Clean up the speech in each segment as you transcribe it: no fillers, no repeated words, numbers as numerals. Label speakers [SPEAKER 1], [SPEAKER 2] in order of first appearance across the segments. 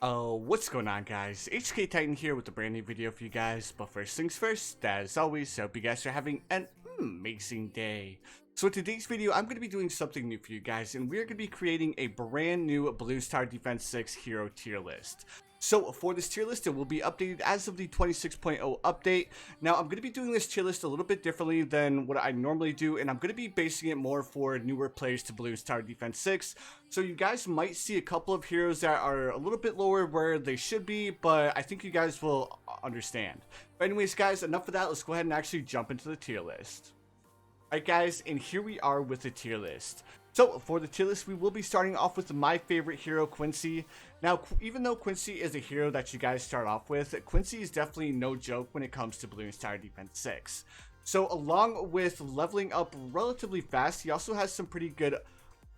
[SPEAKER 1] What's going on, guys? HK Titan here with a brand new video for you guys. But first things first, as always, I hope you guys are having an amazing day. So in today's video, I'm going to be doing something new for you guys, and we're going to be creating a brand new Bloons Td Defense 6 hero tier list. So for this tier list, it will be updated as of the 26.0 update. Now, I'm going to be doing this tier list a little bit differently than what I normally do, and I'm going to be basing it more for newer players to Bloons Td Defense 6. So you guys might see a couple of heroes that are a little bit lower where they should be, but I think you guys will understand. But anyways, guys, enough of that. Let's go ahead and actually jump into the tier list. Alright guys, and here we are with the tier list. So for the tier list, we will be starting off with my favorite hero, Quincy. Now, even though Quincy is a hero that you guys start off with, Quincy is definitely no joke when it comes to Bloons Td Defense 6. So along with leveling up relatively fast, he also has some pretty good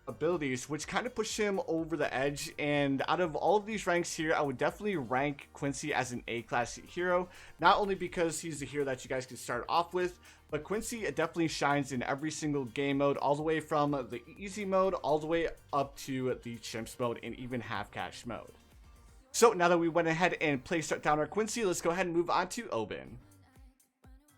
[SPEAKER 1] abilities which kind of push him over the edge, and out of all of these ranks here, I would definitely rank Quincy as an A-class hero, not only because he's the hero that you guys can start off with, but Quincy definitely shines in every single game mode, all the way from the easy mode all the way up to the chimps mode and even half cash mode. So now that we went ahead and placed down our Quincy, let's go ahead and move on to Oben.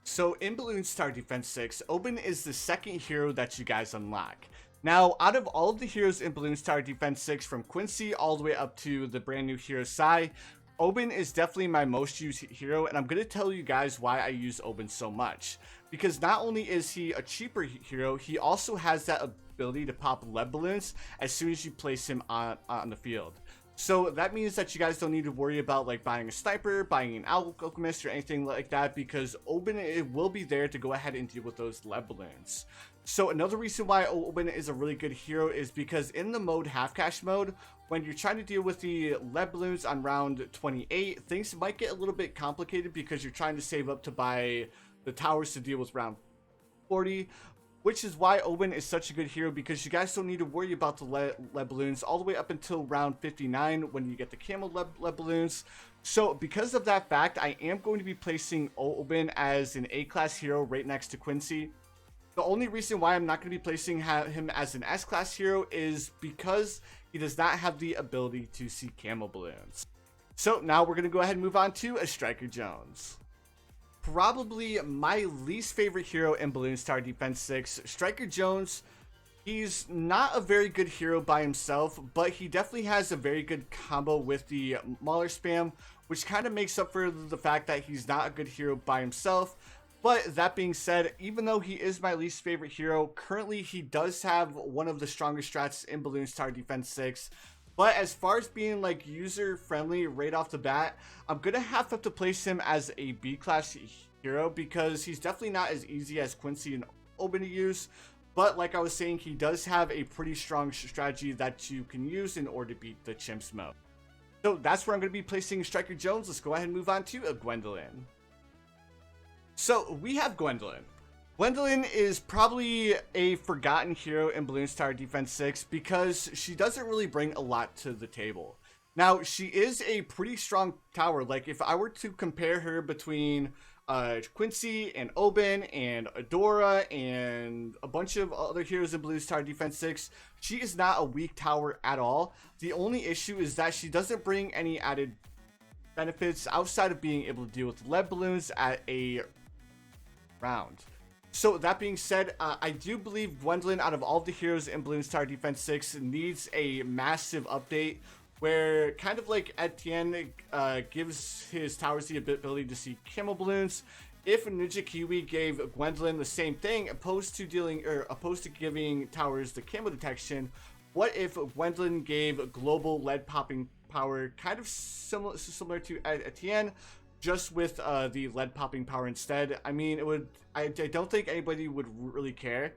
[SPEAKER 1] So in Bloons Td Defense 6, Oben is the second hero that you guys unlock. Now, out of all of the heroes in Bloons Td Defense 6, from Quincy all the way up to the brand new hero Sai, Oben is definitely my most used hero, and I'm going to tell you guys why I use Oben so much. Because not only is he a cheaper hero, he also has that ability to pop lead balloons as soon as you place him on the field. So that means that you guys don't need to worry about like buying a sniper, buying an alchemist, or anything like that, because Oben will be there to go ahead and deal with those lead balloons. So another reason why Oben is a really good hero is because in the mode half cash mode, when you're trying to deal with the lead balloons on round 28, things might get a little bit complicated because you're trying to save up to buy the towers to deal with round 40. Which is why Oben is such a good hero, because you guys don't need to worry about the lead balloons all the way up until round 59 when you get the camel lead balloons. So because of that fact, I am going to be placing Oben as an A-class hero right next to Quincy. The only reason why I'm not going to be placing him as an S-class hero is because he does not have the ability to see camel balloons. So now we're going to go ahead and move on to a Striker Jones. Probably my least favorite hero in Bloons Td Defense 6, Striker Jones. He's not a very good hero by himself, but he definitely has a very good combo with the Mauler spam, which kind of makes up for the fact that he's not a good hero by himself. But that being said, even though he is my least favorite hero, currently he does have one of the strongest strats in Bloons Td Defense 6. But as far as being like user friendly right off the bat, I'm gonna have to place him as a B-class hero, because he's definitely not as easy as Quincy and Oben to use. But like I was saying, he does have a pretty strong strategy that you can use in order to beat the chimps mode. So that's where I'm gonna be placing Striker Jones. Let's go ahead and move on to a Gwendolyn. So we have Gwendolyn. Gwendolyn is probably a forgotten hero in Bloons Td Defense 6 because she doesn't really bring a lot to the table. Now, she is a pretty strong tower. Like, if I were to compare her between Quincy and Oben and Adora and a bunch of other heroes in Bloons Td Defense 6, she is not a weak tower at all. The only issue is that she doesn't bring any added benefits outside of being able to deal with lead balloons at a round. So that being said, I do believe Gwendolyn, out of all the heroes in Bloons Td Defense 6, needs a massive update where, kind of like Etienne gives his towers the ability to see camel balloons. If Ninja Kiwi gave Gwendolyn the same thing, opposed to giving towers the camel detection, what if Gwendolyn gave global lead popping power, kind of similar to Etienne, just with the lead popping power instead? I mean, it would. I don't think anybody would really care,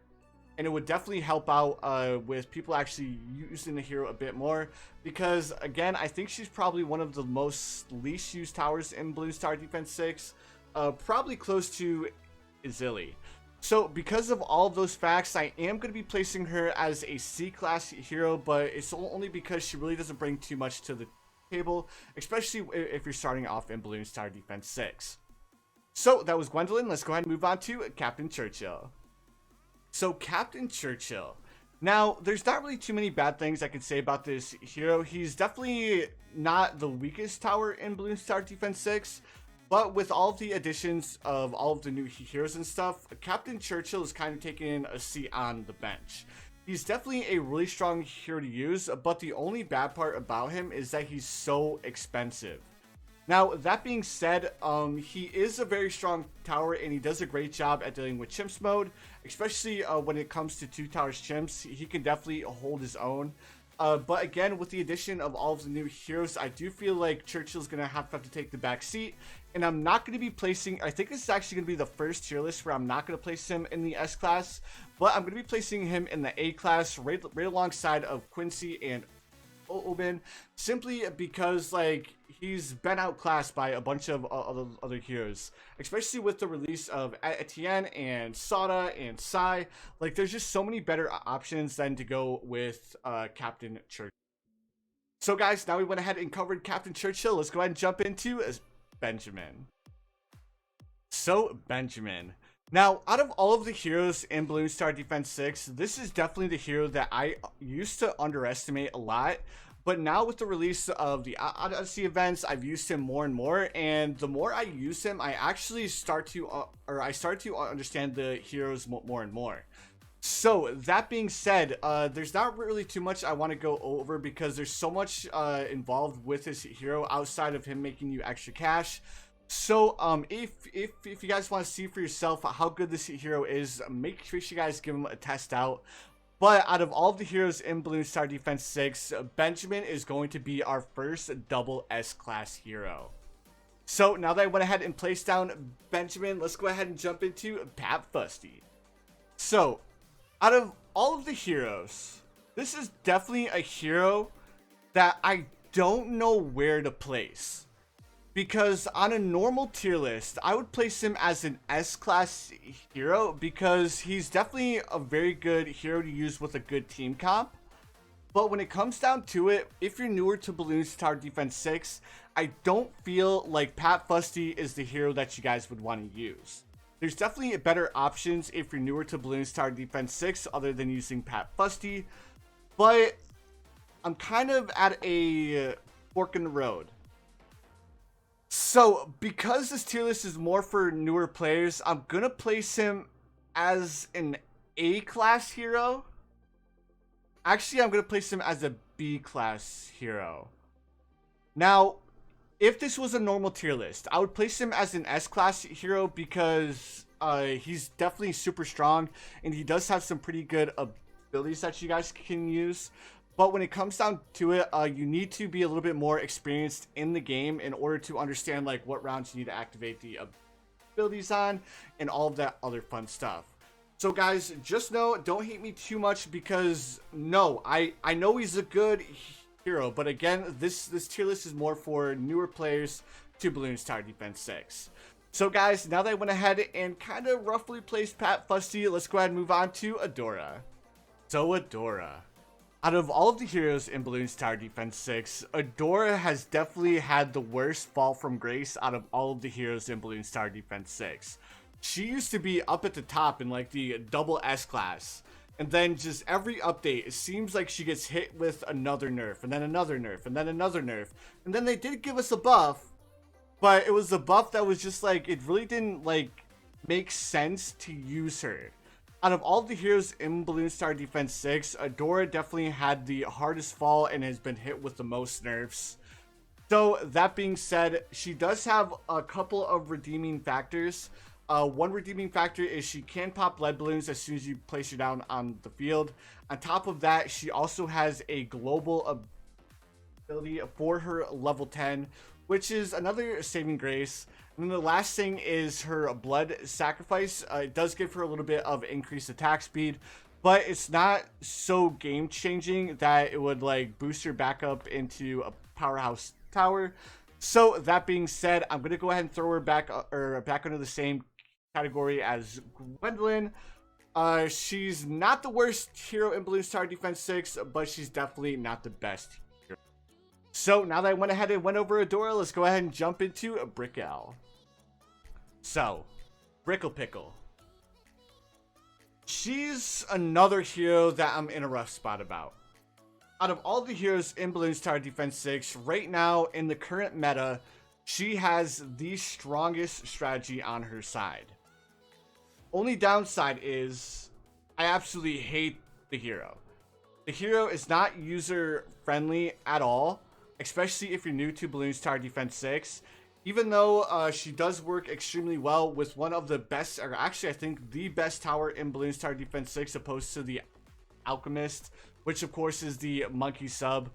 [SPEAKER 1] and it would definitely help out with people actually using the hero a bit more. Because again, I think she's probably one of the most least used towers in Bloons Td Defense 6, probably close to Zilli. So because of all of those facts, I am going to be placing her as a C-class hero, but it's only because she really doesn't bring too much to the table, especially if you're starting off in Bloons Td Defense 6. So that was Gwendolyn. Let's go ahead and move on to Captain Churchill. So Captain Churchill. Now, there's not really too many bad things I can say about this hero. He's definitely not the weakest tower in Bloons Td Defense 6, but with all of the additions of all of the new heroes and stuff, Captain Churchill is kind of taking a seat on the bench. He's definitely a really strong hero to use, but the only bad part about him is that he's so expensive. Now, that being said, he is a very strong tower and he does a great job at dealing with chimps mode, especially when it comes to 2 towers chimps. He can definitely hold his own. But again, with the addition of all of the new heroes, I do feel like Churchill's going to have to take the back seat. And I'm not going to be placing, I think this is actually going to be the first tier list where I'm not going to place him in the S class, but I'm going to be placing him in the A class right alongside of Quincy and Oben, simply because like he's been outclassed by a bunch of other heroes, especially with the release of Etienne and Sada and Sai. Like there's just so many better options than to go with Captain Churchill. So guys, now we went ahead and covered Captain Churchill. Let's go ahead and jump into Benjamin. So Benjamin. Now, out of all of the heroes in Bloons Td Defense 6, this is definitely the hero that I used to underestimate a lot. But now with the release of the Odyssey events, I've used him more and more. And the more I use him, I actually start to understand the heroes more and more. So that being said, there's not really too much I want to go over because there's so much involved with this hero outside of him making you extra cash. So if you guys want to see for yourself how good this hero is, make sure you guys give him a test out. But out of all of the heroes in Bloons Td Defense 6, Benjamin is going to be our first double S class hero. So now that I went ahead and placed down Benjamin, let's go ahead and jump into Batfusty. So out of all of the heroes, this is definitely a hero that I don't know where to place. Because on a normal tier list, I would place him as an S-class hero because he's definitely a very good hero to use with a good team comp. But when it comes down to it, if you're newer to Bloons Td Defense 6, I don't feel like Batfusty is the hero that you guys would want to use. There's definitely better options if you're newer to Bloons Td Defense 6 other than using Batfusty. But I'm kind of at a fork in the road. So, because this tier list is more for newer players, I'm going to place him as an A-class hero. Actually, I'm going to place him as a B-class hero. Now, if this was a normal tier list, I would place him as an S-class hero because he's definitely super strong and he does have some pretty good abilities that you guys can use. But when it comes down to it, you need to be a little bit more experienced in the game in order to understand like what rounds you need to activate the abilities on and all of that other fun stuff. So guys, just know, don't hate me too much because no, I know he's a good hero, but again, this tier list is more for newer players to Bloons Td Defense 6. So guys, now that I went ahead and kind of roughly placed Batfusty, let's go ahead and move on to Adora. So Adora. Out of all of the heroes in Bloons Td Defense 6, Adora has definitely had the worst fall from grace out of all of the heroes in Bloons Td Defense 6. She used to be up at the top in like the double S class. And then just every update, it seems like she gets hit with another nerf, and then another nerf, and then another nerf. And then they did give us a buff, but it was a buff that was just like, it really didn't like make sense to use her. Out of all the heroes in Bloons Td Defense 6, Adora definitely had the hardest fall and has been hit with the most nerfs. So that being said, she does have a couple of redeeming factors. One redeeming factor is she can pop lead balloons as soon as you place her down on the field. On top of that, she also has a global ability for her level 10, which is another saving grace. And then the last thing is her blood sacrifice. It does give her a little bit of increased attack speed, but it's not so game changing that it would like boost her back up into a powerhouse tower. So that being said, I'm gonna go ahead and throw her back under the same category as Gwendolyn. She's not the worst hero in Bloons Td Defense 6, but she's definitely not the best hero. So now that I went ahead and went over Adora, let's go ahead and jump into a Brickle. So, Brickle Pickle. She's another hero that I'm in a rough spot about. Out of all the heroes in Bloons Td Defense 6, right now in the current meta, she has the strongest strategy on her side. Only downside is I absolutely hate the hero. The hero is not user friendly at all, especially if you're new to Bloons Td Defense 6. Even though she does work extremely well with one of the best, or actually I think the best tower in Bloons Td Defense 6 opposed to the Alchemist, which of course is the monkey sub.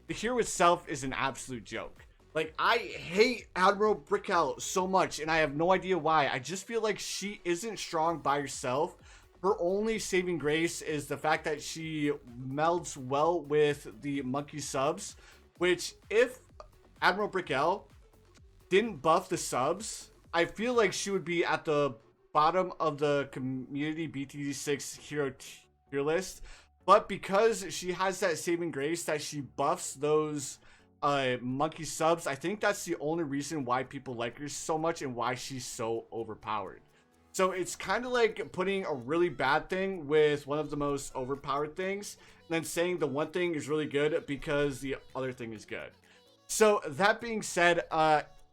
[SPEAKER 1] The hero itself is an absolute joke. Like, I hate Admiral Brickle so much, and I have no idea why. I just feel like she isn't strong by herself. Her only saving grace is the fact that she melds well with the monkey subs, which if Admiral Brickle didn't buff the subs, I feel like she would be at the bottom of the community BTD6 hero tier list. But because she has that saving grace that she buffs those monkey subs, I think that's the only reason why people like her so much and why she's so overpowered. So it's kind of like putting a really bad thing with one of the most overpowered things, and then saying the one thing is really good because the other thing is good. So that being said,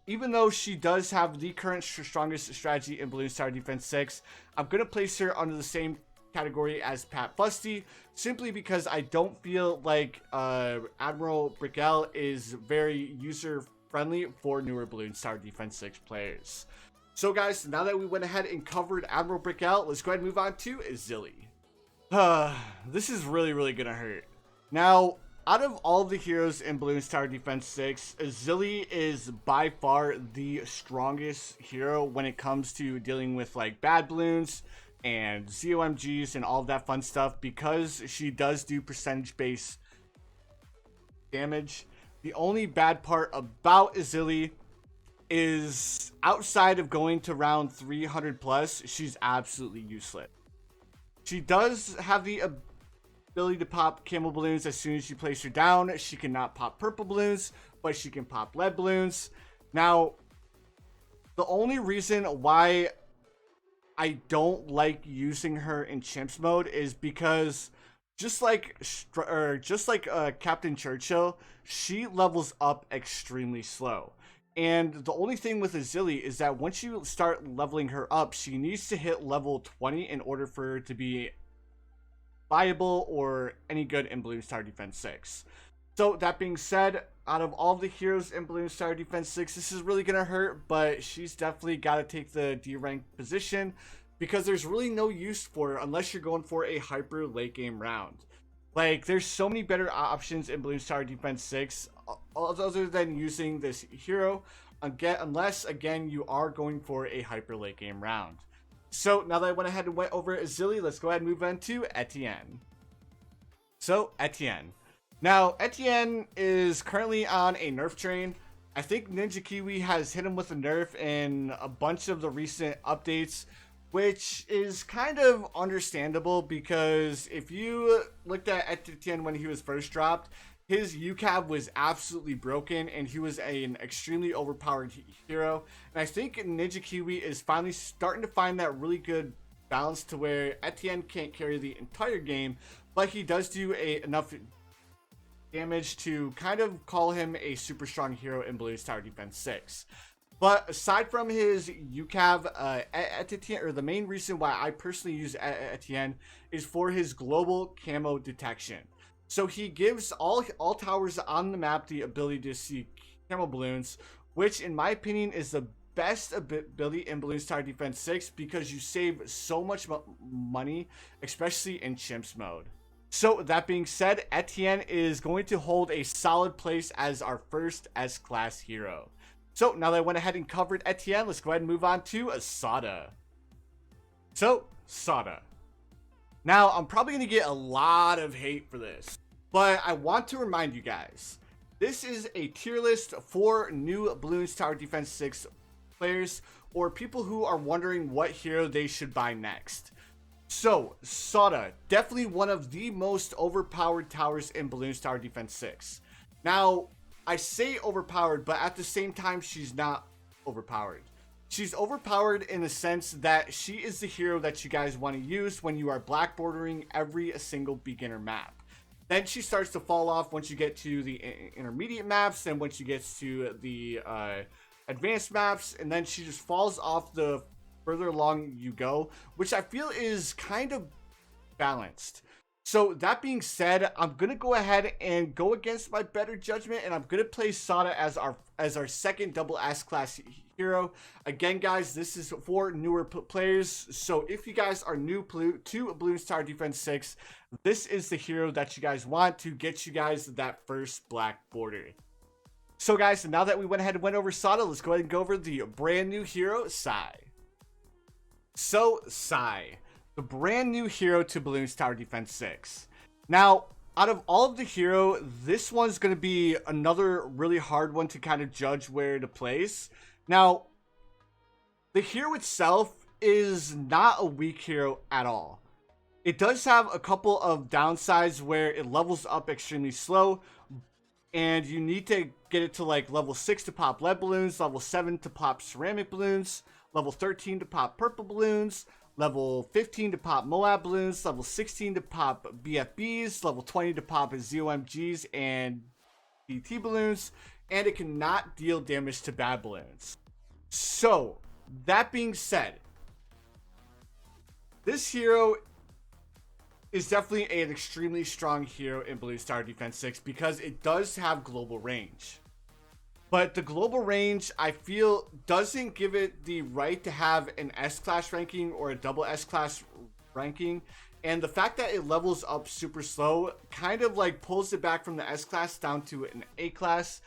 [SPEAKER 1] even though she does have the current strongest strategy in Bloons Td Defense 6, I'm going to place her under the same category as Batfusty, simply because I don't feel like Admiral Brickle is very user friendly for newer Bloons Td Defense 6 players. So guys, now that we went ahead and covered Admiral Brickle, let's go ahead and move on to Zilli. This is really gonna hurt. Now, out of all the heroes in Bloons Td Defense 6, Zilli is by far the strongest hero when it comes to dealing with like bad balloons and ZOMGs and all of that fun stuff, because she does do percentage-based damage. The only bad part about Zilli is outside of going to round 300 plus, she's absolutely useless. She does have the ability to pop camel balloons as soon as you place her down. She cannot pop purple balloons, but she can pop lead balloons. Now, the only reason why I don't like using her in chimps mode is because just like Captain Churchill, she levels up extremely slow. And the only thing with Zilli is that once you start leveling her up, she needs to hit level 20 in order for her to be viable or any good in Bloons Td Defense 6. So that being said, out of all the heroes in Bloons Td Defense 6, this is really gonna hurt, but she's definitely got to take the D rank position because there's really no use for her unless you're going for a hyper late game round. Like, there's so many better options in Bloons Td Defense 6 other than using this hero, unless again you are going for a hyper late game round. So now that I went ahead and went over Zilli, let's go ahead and move on to Etienne. So Etienne. Now, Etienne is currently on a nerf train. I think Ninja Kiwi has hit him with a nerf in a bunch of the recent updates, which is kind of understandable because if you looked at Etienne when he was first dropped, his UCAV was absolutely broken and he was an extremely overpowered hero. And I think Ninja Kiwi is finally starting to find that really good balance to where Etienne can't carry the entire game, but he does do enough damage to kind of call him a super strong hero in Bloons Td Defense 6. But aside from his UCAV, Etienne, or the main reason why I personally use Etienne is for his global camo detection. So he gives all towers on the map the ability to see camo balloons, which in my opinion is the best ability in Bloons Td Defense 6 because you save so much money, especially in chimps mode. So that being said, Etienne is going to hold a solid place as our first S-class hero. So now that I went ahead and covered Etienne, let's go ahead and move on to Sada. So, Sada. Now, I'm probably going to get a lot of hate for this, but I want to remind you guys, this is a tier list for new Bloons Td Defense 6 players or people who are wondering what hero they should buy next. So, Sada, definitely one of the most overpowered towers in Bloons Td Defense 6. Now, I say overpowered, but at the same time, she's not overpowered. She's overpowered in the sense that she is the hero that you guys want to use when you are black bordering every single beginner map. Then she starts to fall off once you get to the intermediate maps, and once you get to the advanced maps, and then she just falls off the further along you go, which I feel is kind of balanced. So that being said, I'm gonna go ahead and go against my better judgment, and I'm gonna play Sada as our second double S class hero. Again, guys, this is for newer players. So if you guys are new to Bloons Td Defense 6, this is the hero that you guys want to get you guys that first black border. So guys, now that we went ahead and went over Sada, let's go ahead and go over the brand new hero, Sai. So Sai, the brand new hero to Bloons Td Defense 6. Now, out of all of the hero, this one's going to be another really hard one to kind of judge where to place. Now, the hero itself is not a weak hero at all. It does have a couple of downsides where it levels up extremely slow, and you need to get it to like level 6 to pop lead balloons, level 7 to pop ceramic balloons, level 13 to pop purple balloons, level 15 to pop Moab balloons, level 16 to pop BFBs, level 20 to pop ZOMGs and DT balloons, and it cannot deal damage to bad balloons. So, that being said, this hero is definitely an extremely strong hero in Bloons Td Defense 6 because it does have global range. But the global range, I feel, doesn't give it the right to have an S-class ranking or a double S-class ranking. And the fact that it levels up super slow kind of like pulls it back from the S-class down to an A-class.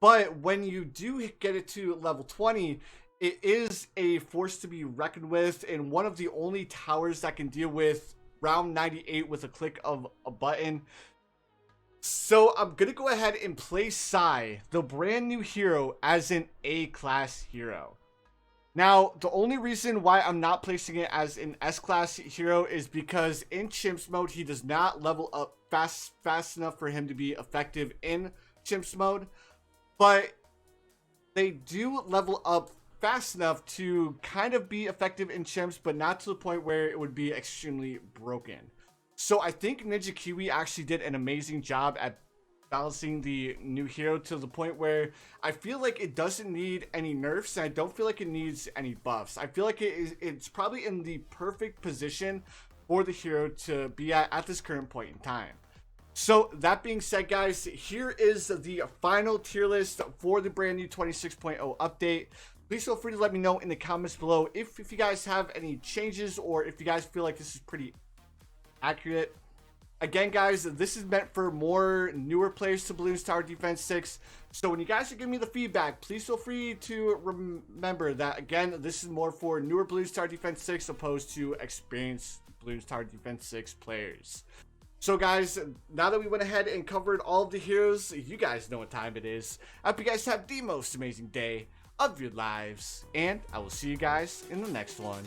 [SPEAKER 1] But when you do get it to level 20, it is a force to be reckoned with, and one of the only towers that can deal with round 98 with a click of a button. So I'm going to go ahead and place Sai, the brand new hero, as an A-class hero. Now, the only reason why I'm not placing it as an S-class hero is because in Chimps mode, he does not level up fast enough for him to be effective in Chimps mode. But they do level up fast enough to kind of be effective in Chimps, but not to the point where it would be extremely broken. So I think Ninja Kiwi actually did an amazing job at balancing the new hero to the point where I feel like it doesn't need any nerfs, and I don't feel like it needs any buffs. I feel like it's probably in the perfect position for the hero to be at this current point in time. So that being said, guys, here is the final tier list for the brand new 26.0 update. Please feel free to let me know in the comments below if you guys have any changes or if you guys feel like this is pretty accurate. Again, guys, this is meant for more newer players to Bloons Td Defense 6. So when you guys are giving me the feedback, please feel free to remember that, again, this is more for newer Bloons Td Defense 6 opposed to experienced Bloons Td Defense 6 players. So guys, now that we went ahead and covered all of the heroes, you guys know what time it is. I hope you guys have the most amazing day of your lives, and I will see you guys in the next one.